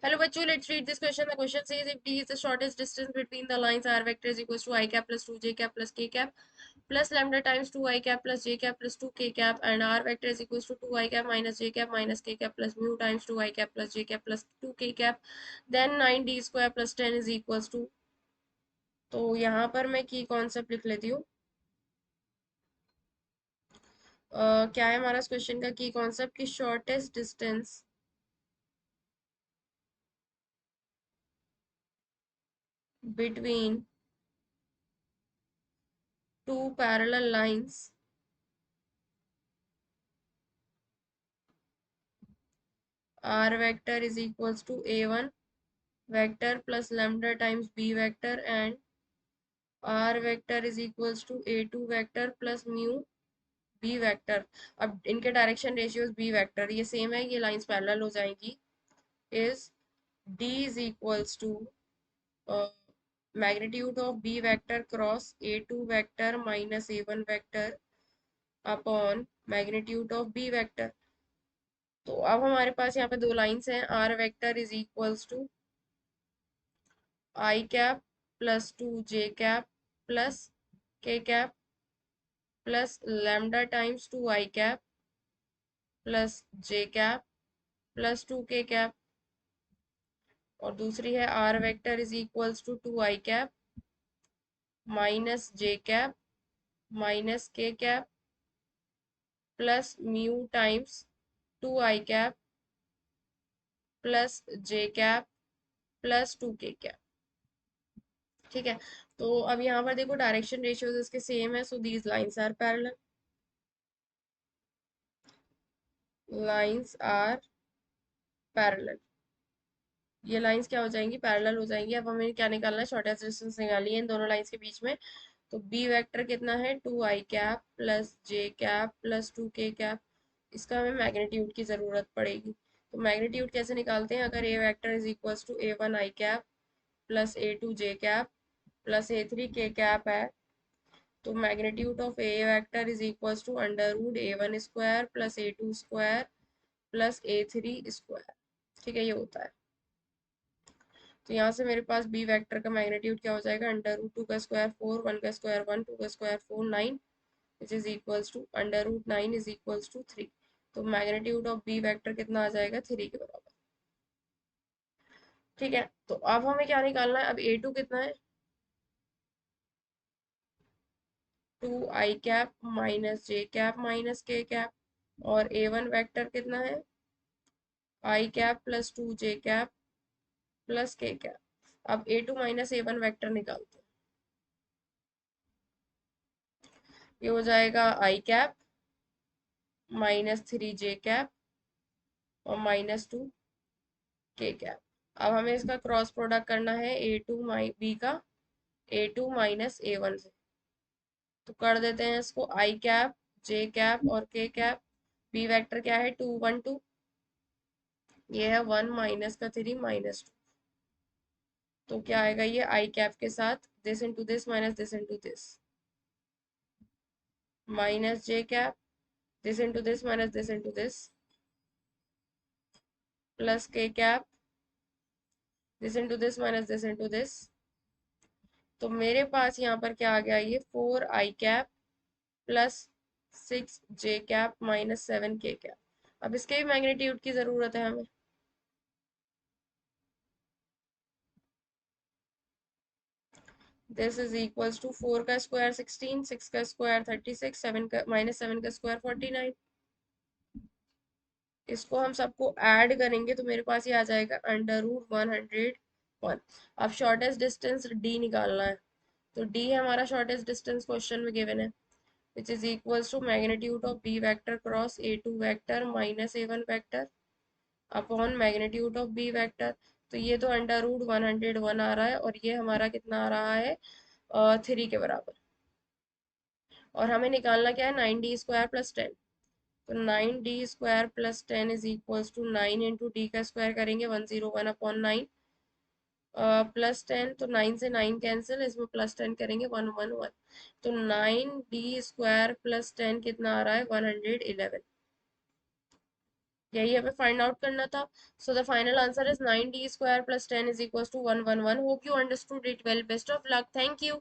Hello bachcho, let's read this question. The question says if D is the shortest distance between the lines R vector is equals to I cap plus 2 j cap plus k cap plus lambda times 2 I cap plus j cap plus 2 k cap and R vector is equals to 2 I cap minus j cap minus k cap plus mu times 2 I cap plus j cap plus 2 k cap, then 9D square plus 10 is equals to। तो यहाँ पर मैं की concept लिख लेती हूँ। क्या है हमारा क्वेश्चन का की कॉन्सेप्ट की shortest distance between two parallel lines R vector is equals to A1 vector plus lambda times B vector and R vector is equals to A2 vector plus mu B vector। अब इनके direction ratios B vector ये same है, ये lines parallel हो जाएंगी। Is D is equals to magnitude of B vector cross A2 vector minus A1 vector upon magnitude of B vector। तो अब हमारे पास यहाँ पे दो लाइंस हैं। R vector is equals to I cap plus 2 j cap plus k cap plus lambda times 2 I cap plus j cap plus 2 k cap, और दूसरी है R vector is equals to 2 I cap minus j cap minus k cap plus mu times 2 I cap plus j cap plus 2 k cap। ठीक है, तो अब यहाँ पर देखो डायरेक्शन रेशियोज इसके सेम है, so these lines are parallel. Lines are parallel, ये लाइंस क्या हो जाएंगी, पैरेलल हो जाएंगी। अब हमें क्या निकालना है, शॉर्टेस्ट डिस्टेंस निकालनी है इन दोनों लाइंस के बीच में। तो बी वेक्टर कितना है, 2 आई कैप प्लस जे कैप प्लस 2 के कैप। इसका हमें मैग्नीट्यूड की जरूरत पड़ेगी। तो मैग्नीट्यूड कैसे निकालते हैं, अगर A vector is equals to A1 I cap plus A2 J cap plus A3 K cap है, तो magnitude of A vector is equals to under root A1 square plus A2 square plus A3 square. ठीक है, ये होता है। तो यहाँ से मेरे पास बी वेक्टर का मैग्नीट्यूड क्या हो जाएगा, अंडर रूट 2 का स्क्वायर 4, 1 का स्क्वायर 1, 2 का square 4, 9 which is equals to under root 9 is equals to 3। तो मैग्नीट्यूड ऑफ बी वेक्टर कितना आ जाएगा, 3 के बराबर। ठीक है, तो अब हमें क्या निकालना है, अब A2 कितना है, 2 आई cap minus J cap minus के कैप, और A1 वेक्टर कितना है, आई कैप प्लस 2 जे कैप प्लस के कैप। अब A2 माइनस A1 वेक्टर निकालते हैं। ये हो जाएगा आई कैप माइनस 3 जे कैप और माइनस 2 के कैप। अब हमें इसका क्रॉस प्रोडक्ट करना है A2 बी का A2 माइनस A1 से। तो कर देते हैं इसको, आई कैप जे कैप और के कैप। बी वेक्टर क्या है, 2 1 2, ये है 1 माइनस का 3 माइनस 2। तो क्या आएगा, ये आई कैप के साथ this into this minus this into this minus J cap this into this minus this into this plus K cap this into this minus this into this. तो मेरे पास यहाँ पर क्या आ गया, ये 4 आई कैप प्लस 6 जे कैप माइनस 7 के cap. अब इसके भी मैग्नीट्यूड की जरूरत है हमें। दिस इज इक्वल्स टू 4 का स्क्वायर 16, 6 का स्क्वायर 36, 7 का माइनस 7 का स्क्वायर 49। इसको हम सबको ऐड करेंगे तो मेरे पास ये आ जाएगा अंडर रूट 101। अब शॉर्टेस्ट डिस्टेंस डी निकालना है, तो डी है हमारा शॉर्टेस्ट डिस्टेंस क्वेश्चन में गिवन है, which is equals to magnitude of b vector cross a2 vector minus a1 vector upon magnitude of b vector. तो ये तो अंडर रूट 101 आ रहा है, और ये हमारा कितना आ रहा है, 3 के बराबर। और हमें निकालना क्या है, 9d² प्लस 10। तो 9d² plus 10 is equals to 9 into d का स्क्वायर करेंगे 101 अपॉन 9 प्लस 10। तो 9 से 9 कैंसिल, इसमें प्लस 10 करेंगे 111। तो 9d² प्लस 10 कितना आ रहा है, 111। यही हमें फाइंड आउट करना था। So the final answer is 9d square plus 10 is equal to 111। Hope you understood it well. Best of luck. Thank you.